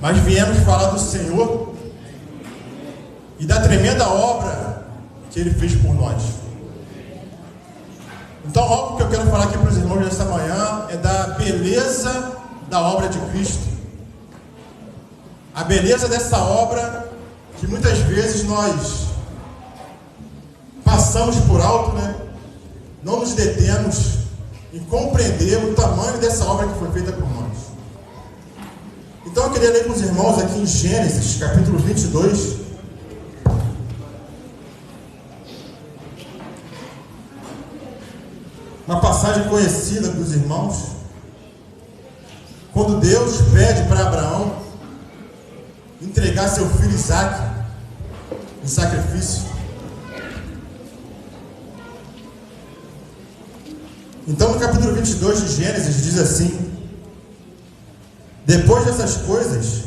mas viemos falar do Senhor e da tremenda obra que Ele fez por nós. Então, algo que eu quero falar aqui para os irmãos nessa manhã é da beleza da obra de Cristo. A beleza dessa obra que muitas vezes nós passamos por alto, né? Não nos detemos em compreender o tamanho dessa obra que foi feita por nós. Então eu queria ler com os irmãos aqui em Gênesis, capítulo 22. Uma passagem conhecida dos irmãos, quando Deus pede para Abraão entregar seu filho Isaque em sacrifício. Então no capítulo 22 de Gênesis diz assim: depois dessas coisas,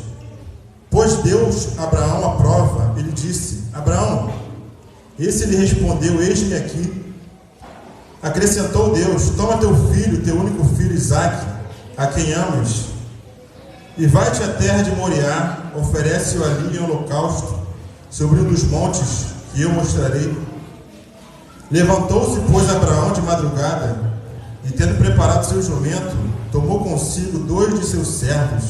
pôs Deus Abraão à prova, ele disse: Abraão. Esse lhe respondeu: eis-me aqui. Acrescentou Deus: toma teu filho, teu único filho Isaque, a quem amas, e vai-te à terra de Moriá, oferece-o ali em holocausto, sobre um dos montes que eu mostrarei. Levantou-se, pois, Abraão de madrugada, e tendo preparado seu jumento, tomou consigo 2 de seus servos,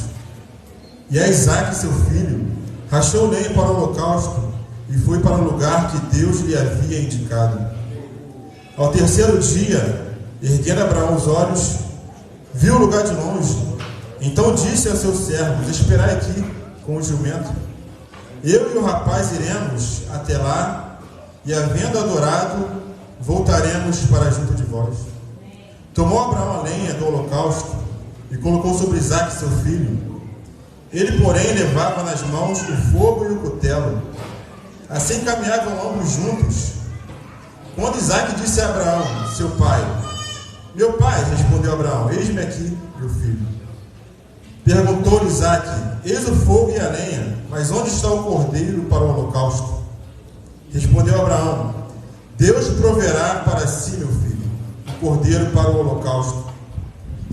e a Isaque seu filho, rachou lenha para o holocausto, e foi para o lugar que Deus lhe havia indicado. Ao terceiro dia, erguendo Abraão os olhos, viu o lugar de longe. Então disse aos seus servos: esperai aqui com o jumento. Eu e o rapaz iremos até lá, e havendo adorado, voltaremos para junto de vós. Tomou Abraão a lenha do holocausto e colocou sobre Isaque seu filho. Ele, porém, levava nas mãos o fogo e o cutelo. Assim caminhavam ambos juntos. Quando Isaque disse a Abraão, seu pai: meu pai, respondeu Abraão, eis-me aqui, meu filho. Perguntou-lhe Isaque: eis o fogo e a lenha, mas onde está o cordeiro para o holocausto? Respondeu Abraão: Deus proverá para si, meu filho, o cordeiro para o holocausto.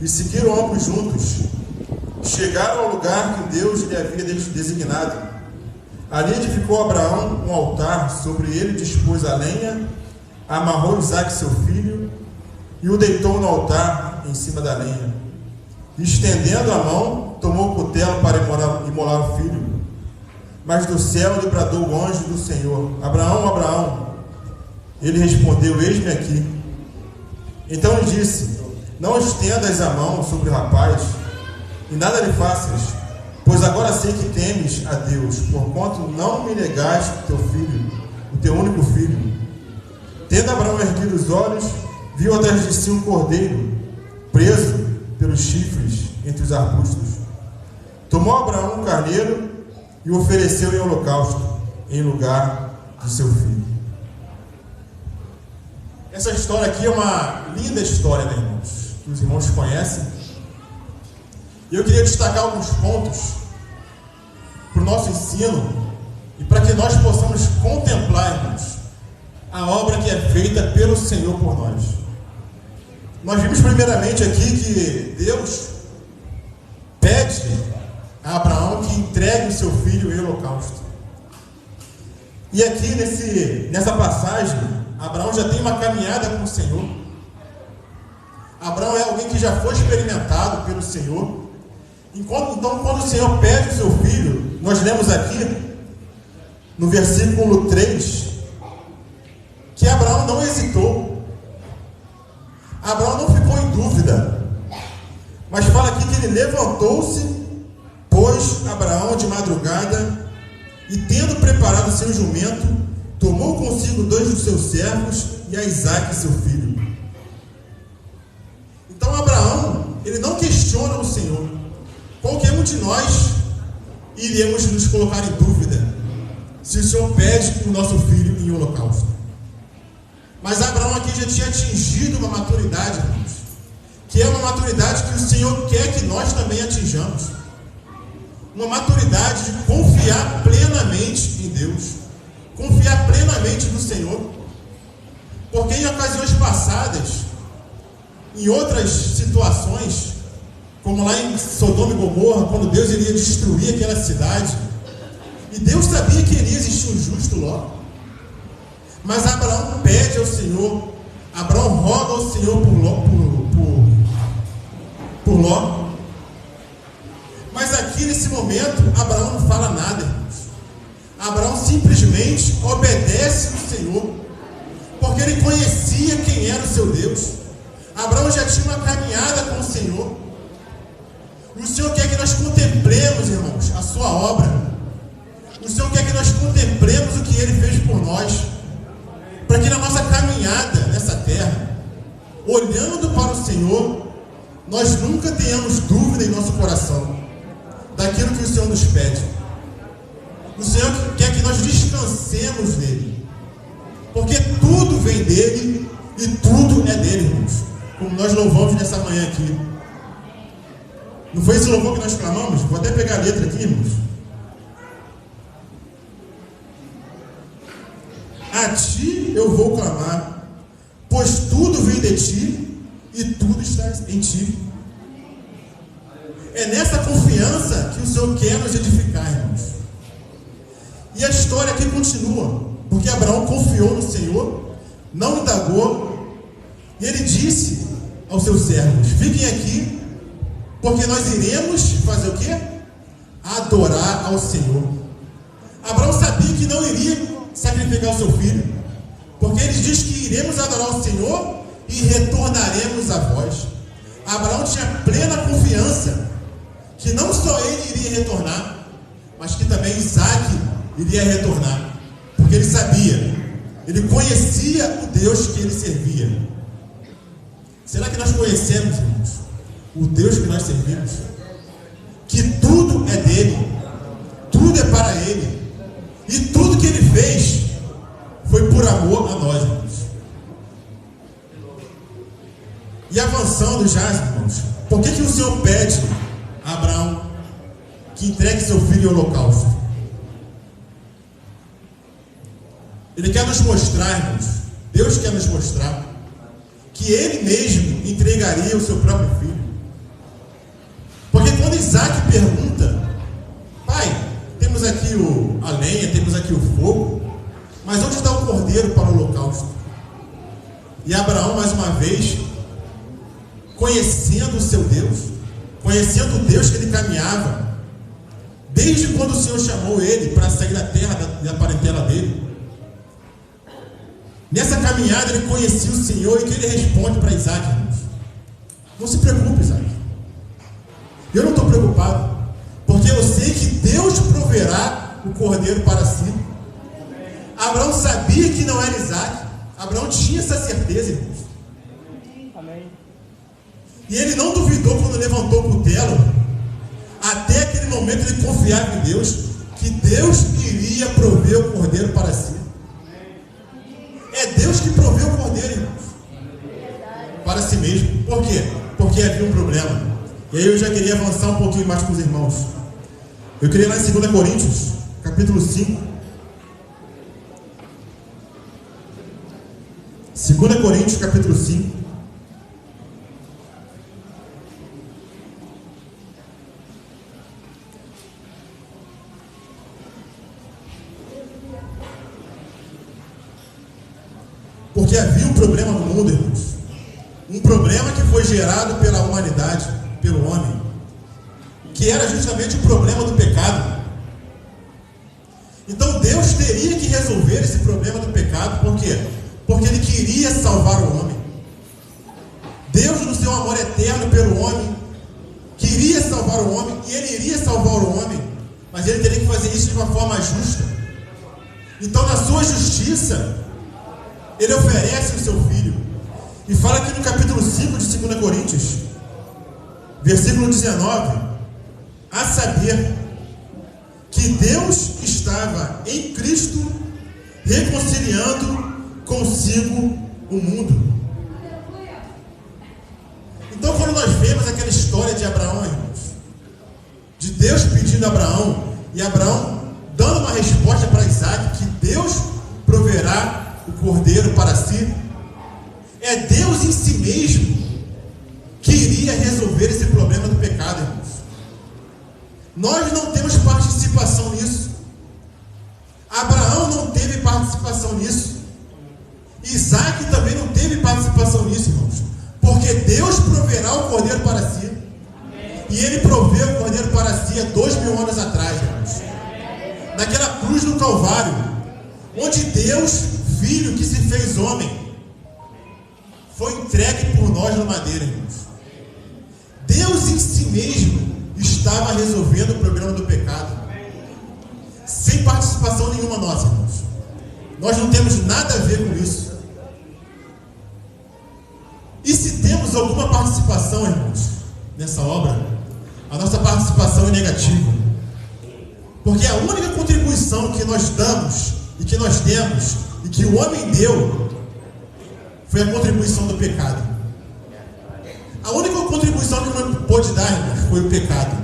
E seguiram ambos juntos. Chegaram ao lugar que Deus lhe havia designado. Ali edificou Abraão um altar, sobre ele dispôs a lenha, amarrou Isaque seu filho e o deitou no altar em cima da lenha. Estendendo a mão, tomou o cutelo para imolar o filho. Mas do céu lhe bradou o anjo do Senhor: Abraão, Abraão. Ele respondeu: eis-me aqui. Então lhe disse: não estendas a mão sobre o rapaz, e nada lhe faças, pois agora sei que temes a Deus, porquanto não me negaste teu filho, o teu único filho. Tendo Abraão erguido os olhos, viu atrás de si um cordeiro, preso pelos chifres entre os arbustos. Tomou Abraão um carneiro e o ofereceu em holocausto, em lugar de seu filho. Essa história aqui é uma linda história, né, irmãos? Que os irmãos conhecem. E eu queria destacar alguns pontos para o nosso ensino e para que nós possamos contemplar, irmãos, a obra que é feita pelo Senhor por nós. Nós vimos primeiramente aqui que Deus pede a Abraão que entregue o seu filho em holocausto. E aqui nessa passagem, Abraão já tem uma caminhada com o Senhor. Abraão é alguém que já foi experimentado pelo Senhor. Então, quando o Senhor pede o seu filho, nós lemos aqui no versículo 3 que Abraão não hesitou. Abraão não ficou em dúvida, mas fala aqui que ele levantou-se, pôs Abraão de madrugada, e tendo preparado seu jumento, tomou consigo 2 dos seus servos e a Isaque seu filho. Então Abraão, ele não questiona o Senhor. Qualquer um de nós iremos nos colocar em dúvida se o Senhor pede o nosso filho em holocausto. Mas Abraão aqui já tinha atingido uma maturidade, irmãos, que é uma maturidade que o Senhor quer que nós também atinjamos. Uma maturidade de confiar plenamente em Deus, confiar plenamente no Senhor. Porque em ocasiões passadas, em outras situações, como lá em Sodoma e Gomorra, quando Deus iria destruir aquela cidade. E Deus sabia que iria existir um justo Ló. Mas Abraão pede ao Senhor, Abraão roga ao Senhor por Ló. Mas aqui nesse momento, Abraão não fala nada, irmãos. Abraão simplesmente obedece ao Senhor, porque ele conhecia quem era o seu Deus. Abraão já tinha uma caminhada com o Senhor. E o Senhor quer que nós contemplemos, irmãos, a sua obra. O Senhor quer que nós contemplemos o que Ele fez por nós, para que na nossa caminhada nessa terra, olhando para o Senhor, nós nunca tenhamos dúvida em nosso coração daquilo que o Senhor nos pede. O Senhor quer que nós descansemos nele, porque tudo vem dele e tudo é dele, irmãos, como nós louvamos nessa manhã aqui. Não foi esse louvor que nós clamamos? Vou até pegar a letra aqui, irmãos. A ti eu vou clamar, pois tudo vem de ti e tudo está em ti. É nessa confiança que o Senhor quer nos edificar, irmãos. E a história aqui continua, porque Abraão confiou no Senhor, não indagou, e ele disse aos seus servos: fiquem aqui, porque nós iremos fazer o quê? Adorar ao Senhor. Abraão sabia que não iria sacrificar o seu filho, porque ele diz que iremos adorar o Senhor e retornaremos a vós. Abraão tinha plena confiança que não só ele iria retornar, mas que também Isaac iria retornar, porque ele sabia, ele conhecia o Deus que ele servia. Será que nós conhecemos, irmãos, o Deus que nós servimos? Que tudo é dele, tudo é para ele, e tudo que ele fez foi por amor a nós, irmãos. E avançando já, irmãos, por que o Senhor pede a Abraão que entregue seu filho ao holocausto? Ele quer nos mostrar, irmãos, Deus quer nos mostrar que ele mesmo entregaria o seu próprio filho. Porque quando Isaac pergunta: pai, temos aqui a lenha, temos aqui o fogo, mas onde está o cordeiro para o holocausto? E Abraão, mais uma vez, conhecendo o seu Deus, conhecendo o Deus que ele caminhava, desde quando o Senhor chamou ele para sair da terra da parentela dele, nessa caminhada ele conhecia o Senhor. E que ele responde para Isaac: irmãos, não se preocupe, Isaac, eu não estou preocupado, porque eu sei que Deus proverá o cordeiro para si. Abraão sabia que não era Isaac. Abraão tinha essa certeza, irmãos. Amém. E ele não duvidou quando levantou o cutelo. Até aquele momento ele confiava em Deus, que Deus iria prover o cordeiro para si. É Deus que proveu o cordeiro, irmãos, para si mesmo. Por quê? Porque havia um problema. E aí eu já queria avançar um pouquinho mais com os irmãos. Eu queria ir lá em 2 Coríntios, capítulo 5. 2 Coríntios, capítulo 5. Porque havia um problema no mundo, irmãos. Um problema que foi gerado pela humanidade, pelo homem, que era justamente o problema do pecado. Então Deus teria que resolver esse problema do pecado. Por quê? Porque Ele queria salvar o homem. Deus, no seu amor eterno pelo homem, queria salvar o homem, e Ele iria salvar o homem, mas Ele teria que fazer isso de uma forma justa. Então, na sua justiça, Ele oferece o seu filho. E fala aqui no capítulo 5 de 2 Coríntios, versículo 19: a saber, que Deus estava em Cristo reconciliando consigo o mundo. Então, quando nós vemos aquela história de Abraão, irmãos, de Deus pedindo a Abraão, e Abraão dando uma resposta para Isaac, que Deus proverá o cordeiro para si, é Deus em si mesmo que iria resolver esse problema do pecado. Nós não temos participação nisso. Abraão não teve participação nisso. Isaac também não teve participação nisso, irmãos. Porque Deus proverá o cordeiro para si. E Ele proveu o cordeiro para si há 2000 anos atrás, irmãos. Naquela cruz do Calvário, onde Deus, Filho que se fez homem, foi entregue por nós no madeiro, irmãos. Deus em si mesmo estava resolvendo o problema do pecado, sem participação nenhuma nossa, irmãos. Nós não temos nada a ver com isso. E se temos alguma participação, irmãos, nessa obra, a nossa participação é negativa. Porque a única contribuição que nós damos e que nós temos e que o homem deu foi a contribuição do pecado. A única contribuição que o homem pôde dar, irmãos, foi o pecado.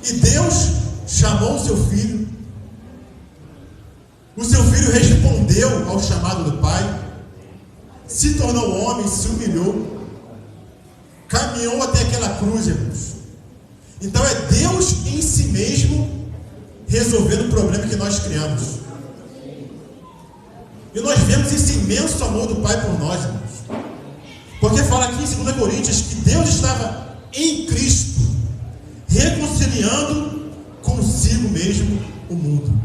E Deus chamou o seu filho. O seu filho respondeu ao chamado do Pai, se tornou homem, se humilhou, caminhou até aquela cruz, irmãos. Então é Deus em si mesmo resolvendo o problema que nós criamos. E nós vemos esse imenso amor do Pai por nós, irmãos. Porque fala aqui em 2 Coríntios que Deus estava em Cristo, reconciliando consigo mesmo o mundo.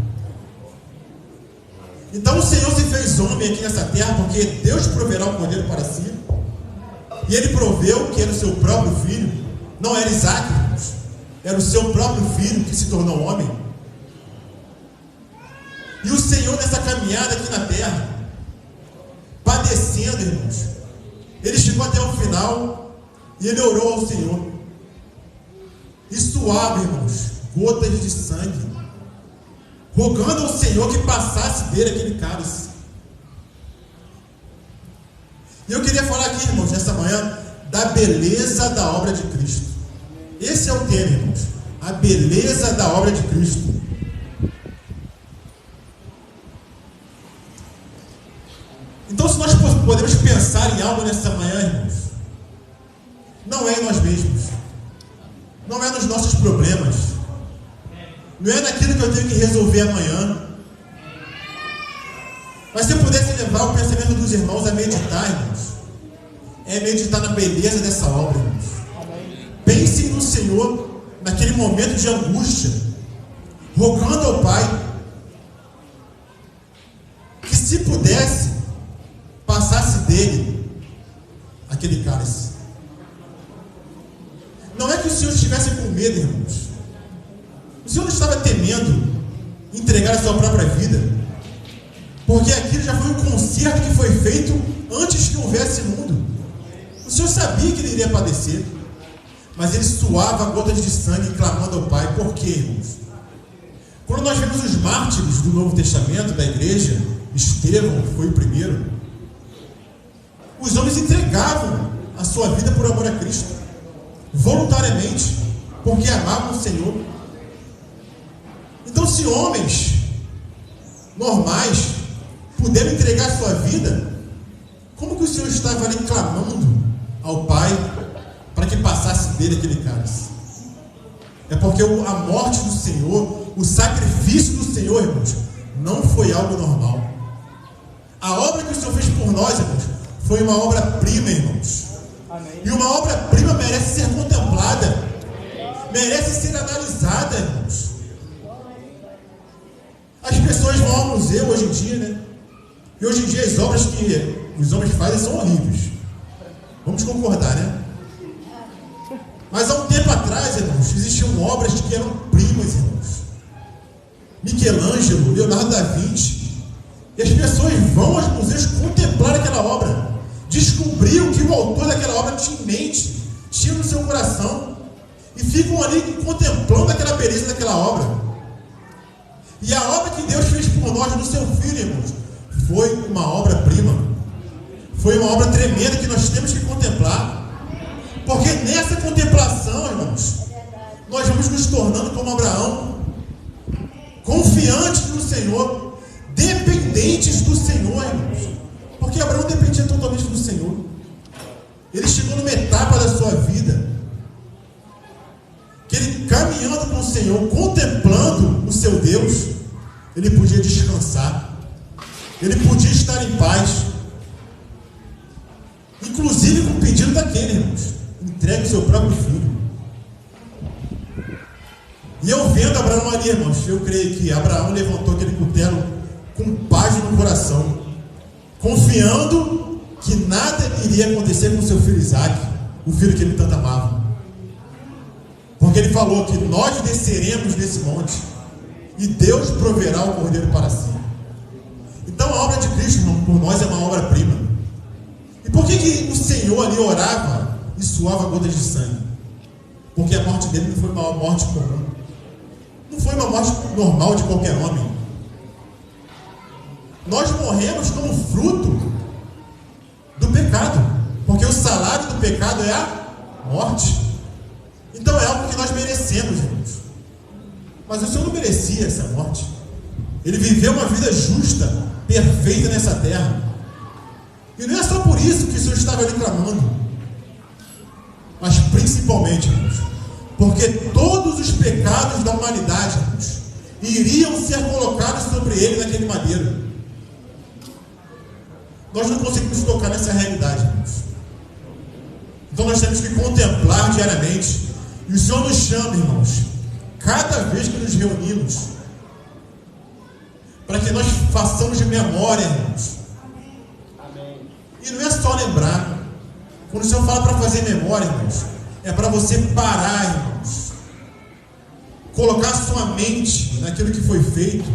Então o Senhor se fez homem aqui nessa terra, porque Deus proverá o cordeiro para si. E Ele proveu que era o seu próprio filho. Não era Isaac, irmãos. Era o seu próprio filho que se tornou homem. E o Senhor nessa caminhada aqui na terra, padecendo, irmãos, Ele chegou até o final e Ele orou ao Senhor. E suava, irmãos, gotas de sangue, rogando ao Senhor que passasse dele aquele cálice. E eu queria falar aqui, irmãos, nessa manhã, da beleza da obra de Cristo. Esse é o tema, irmãos. A beleza da obra de Cristo. Então, se nós podemos pensar em algo nessa manhã, irmãos, não é em nós mesmos, não é nos nossos problemas, não é naquilo que eu tenho que resolver amanhã. Mas se eu pudesse levar o pensamento dos irmãos a meditar, irmãos, é meditar na beleza dessa obra, irmãos. Pensem no Senhor naquele momento de angústia, rogando ao Pai que, se pudesse, passasse dele aquele cálice. Não é que o Senhor estivesse com medo, irmãos. O Senhor não estava temendo entregar a sua própria vida, porque aquilo já foi um concerto que foi feito antes que houvesse mundo. O Senhor sabia que Ele iria padecer, mas Ele suava gotas de sangue clamando ao Pai. Por quê, irmãos? Quando nós vemos os mártires do Novo Testamento, da igreja, Estevão, que foi o primeiro, os homens entregavam a sua vida por amor a Cristo, voluntariamente, porque amavam o Senhor. Então, se homens normais puderam entregar a sua vida, como que o Senhor estava ali clamando ao Pai para que passasse dele aquele cálice? É porque a morte do Senhor, o sacrifício do Senhor, irmãos, não foi algo normal. A obra que o Senhor fez por nós, irmãos, foi uma obra-prima, irmãos. Amém. E uma obra-prima merece ser contemplada, merece ser analisada, irmãos. As pessoas vão ao museu hoje em dia, né? E hoje em dia as obras que os homens fazem são horríveis. Vamos concordar, né? Mas há um tempo atrás, irmãos, existiam obras que eram primas, irmãos. Michelangelo, Leonardo da Vinci. E as pessoas vão aos museus contemplar aquela obra, descobrir o que o autor daquela obra tinha em mente, tinha no seu coração, e ficam ali contemplando aquela beleza daquela obra. E a obra que Deus fez por nós no seu Filho, irmãos, foi uma obra-prima, foi uma obra tremenda que nós temos que contemplar, porque nessa contemplação, irmãos, nós vamos nos tornando como Abraão, confiantes no Senhor, dependentes do Senhor, irmãos, porque Abraão dependia totalmente do Senhor. Ele chegou numa etapa da sua vida caminhando com o Senhor, contemplando o seu Deus, ele podia descansar, ele podia estar em paz, inclusive com o pedido daquele, irmãos: entregue o seu próprio filho. E eu vendo Abraão ali, irmãos, eu creio que Abraão levantou aquele cutelo com paz no coração, confiando que nada iria acontecer com seu filho Isaque, o filho que ele tanto amava, porque ele falou que nós desceremos desse monte e Deus proverá o cordeiro para si. Então a obra de Cristo, irmão, por nós é uma obra-prima. E por que o Senhor ali orava e suava gotas de sangue? Porque a morte dele não foi uma morte comum, não foi uma morte normal de qualquer homem. Nós morremos como fruto do pecado, porque o salário do pecado é a morte. Então é algo que nós merecemos, irmãos. Mas o Senhor não merecia essa morte. Ele viveu uma vida justa, perfeita nessa terra. E não é só por isso que o Senhor estava ali clamando, mas principalmente, irmãos, porque todos os pecados da humanidade, irmãos, iriam ser colocados sobre ele naquele madeiro. Nós não conseguimos tocar nessa realidade, irmãos. Então nós temos que contemplar diariamente. E o Senhor nos chama, irmãos, cada vez que nos reunimos, para que nós façamos de memória, irmãos. E não é só lembrar. Quando o Senhor fala para fazer memória, irmãos, é para você parar, irmãos, colocar sua mente naquilo que foi feito,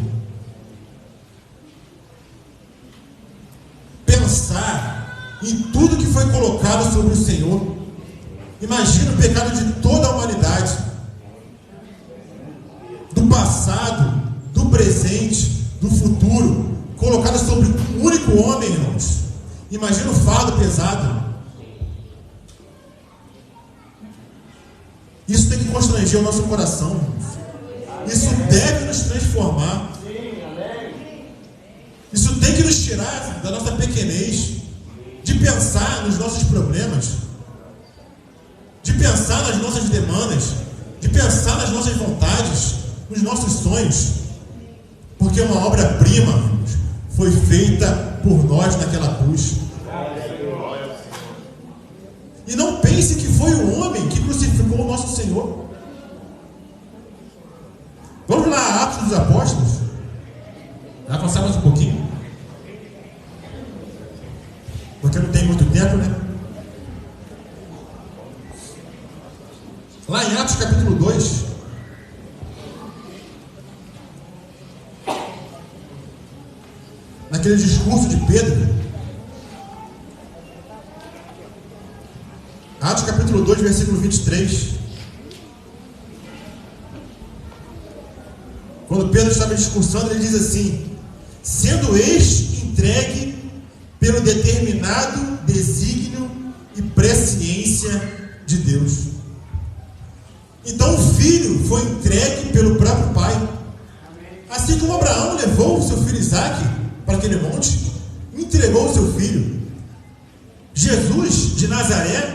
pensar em tudo que foi colocado sobre o Senhor. Imagina o pecado de toda a humanidade, do passado, do presente, do futuro, colocado sobre um único homem, irmãos. Imagina o fardo pesado. Isso tem que constranger o nosso coração, irmãos. Isso deve nos transformar. Isso tem que nos tirar da nossa pequenez, de pensar nos nossos problemas, de pensar nas nossas demandas, de pensar nas nossas vontades, nos nossos sonhos, porque uma obra-prima, irmãos, foi feita por nós naquela cruz. E não pense que foi o homem que crucificou o nosso Senhor. Vamos lá, Atos dos Apóstolos. Vai avançar mais um pouquinho, porque não tem muito tempo, né? Lá em Atos capítulo 2, naquele discurso de Pedro, Atos capítulo 2, versículo 23, quando Pedro estava discursando, ele diz assim: sendo este entregue pelo determinado desígnio e presciência de Deus. Então o filho foi entregue pelo próprio pai. Assim como Abraão levou o seu filho Isaque para aquele monte, entregou o seu filho, Jesus de Nazaré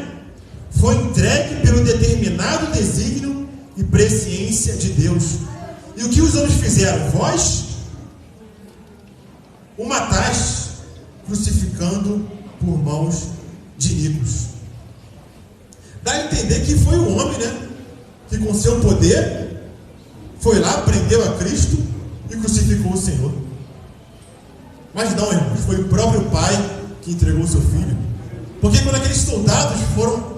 foi entregue pelo determinado desígnio e presciência de Deus. E o que os homens fizeram? Vós o mataste, crucificando por mãos de ímpios. Dá a entender que foi o homem, né, que com seu poder foi lá, prendeu a Cristo e crucificou o Senhor. Mas não, irmãos, foi o próprio Pai que entregou o seu Filho. Porque quando aqueles soldados foram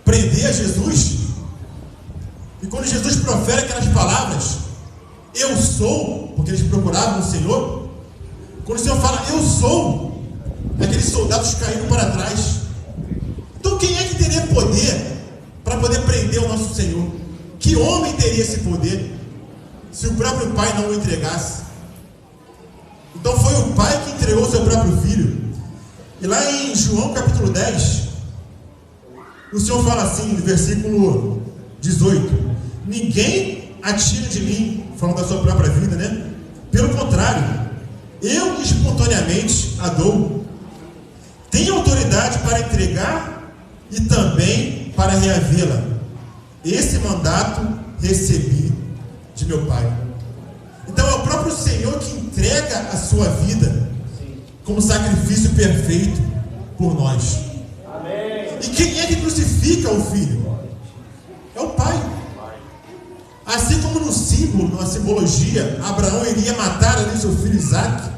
prender a Jesus, e quando Jesus profere aquelas palavras, eu sou, porque eles procuravam o Senhor, quando o Senhor fala, eu sou, aqueles soldados caíram para trás. Então quem é que teria poder para poder prender o nosso Senhor? Que homem teria esse poder se o próprio Pai não o entregasse? Então foi o Pai que entregou o seu próprio Filho. E lá em João capítulo 10, o Senhor fala assim, no versículo 18: ninguém atira de mim, falando da sua própria vida, né? Pelo contrário, eu espontaneamente a dou. Tenho autoridade para entregar e também para reavê-la. Esse mandato recebi de meu Pai. Então é o próprio Senhor que entrega a sua vida como sacrifício perfeito por nós. Amém. E quem é que crucifica o Filho? É o Pai. Assim como no símbolo, na simbologia, Abraão iria matar ali seu filho Isaque,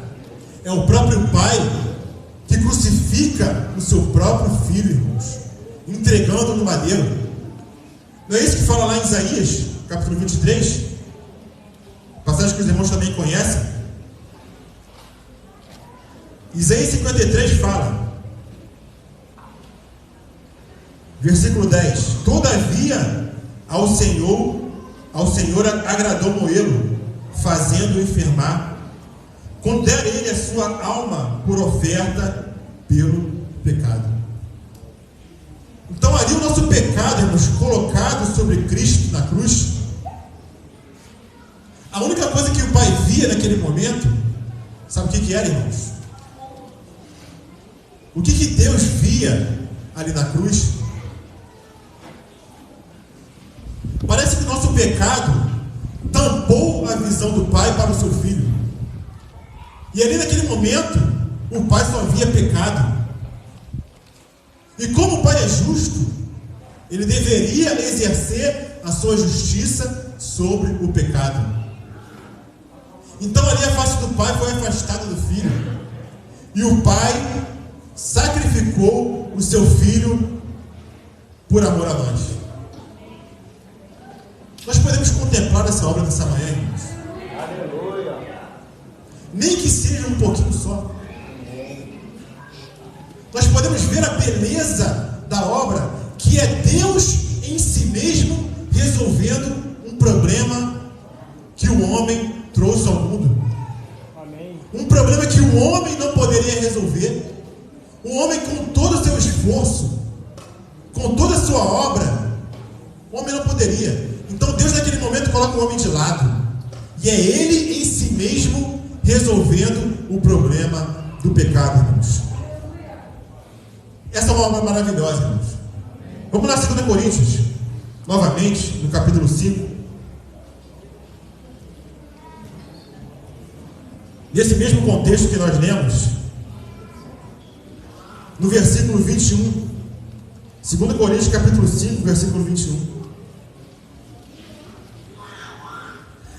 é o próprio Pai que crucifica o seu próprio filho, irmãos, entregando no madeiro. Não é isso que fala lá em Isaías, capítulo 23? Passagem que os irmãos também conhecem. Isaías 53 fala, versículo 10: Todavia ao Senhor agradou moê-lo, fazendo-o enfermar, quando der ele a sua alma por oferta pelo pecado. Então ali o nosso pecado, irmãos, colocado sobre Cristo na cruz, a única coisa que o Pai via naquele momento, sabe o que era, irmãos? O que Deus via ali na cruz? Parece que o nosso pecado tampou a visão do Pai para o seu Filho. E ali naquele momento, o Pai só via pecado. E como o Pai é justo, ele deveria exercer a sua justiça sobre o pecado. Então ali a face do Pai foi afastada do Filho. E o Pai sacrificou o seu Filho por amor a nós. Nós podemos contemplar essa obra dessa manhã, irmãos. Aleluia. Nem que seja um pouquinho só. Nós podemos ver a beleza da obra, que é Deus em si mesmo resolvendo um problema que o homem trouxe ao mundo. Amém. Um problema que o homem não poderia resolver. O homem, com todo o seu esforço, com toda a sua obra, o homem não poderia. Então Deus naquele momento coloca o homem de lado, e é ele em si mesmo resolvendo o problema do pecado, irmãos. Essa é uma obra maravilhosa, irmãos. Vamos lá, 2 Coríntios, novamente, no capítulo 5. Nesse mesmo contexto que nós lemos, no versículo 21, 2 Coríntios capítulo 5, versículo 21.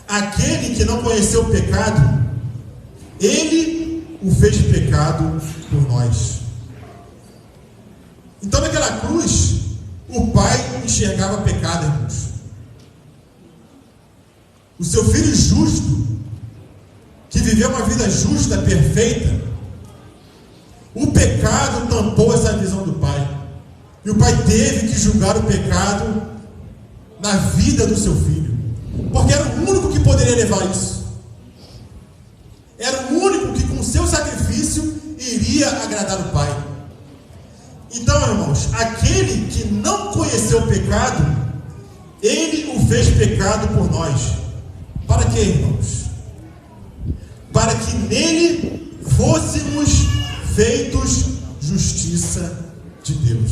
Aquele que não conheceu o pecado, ele o fez pecado por nós. Então naquela cruz, o Pai enxergava pecado, irmãos. O seu Filho justo, que viveu uma vida justa, perfeita, o pecado tampou essa visão do Pai. E o Pai teve que julgar o pecado na vida do seu Filho, porque era o único que poderia levar isso. Era o único que com seu sacrifício iria agradar o Pai. Então, irmãos, aquele que não conheceu o pecado, ele o fez pecado por nós. Para quê, irmãos? Para que nele fôssemos feitos justiça de Deus.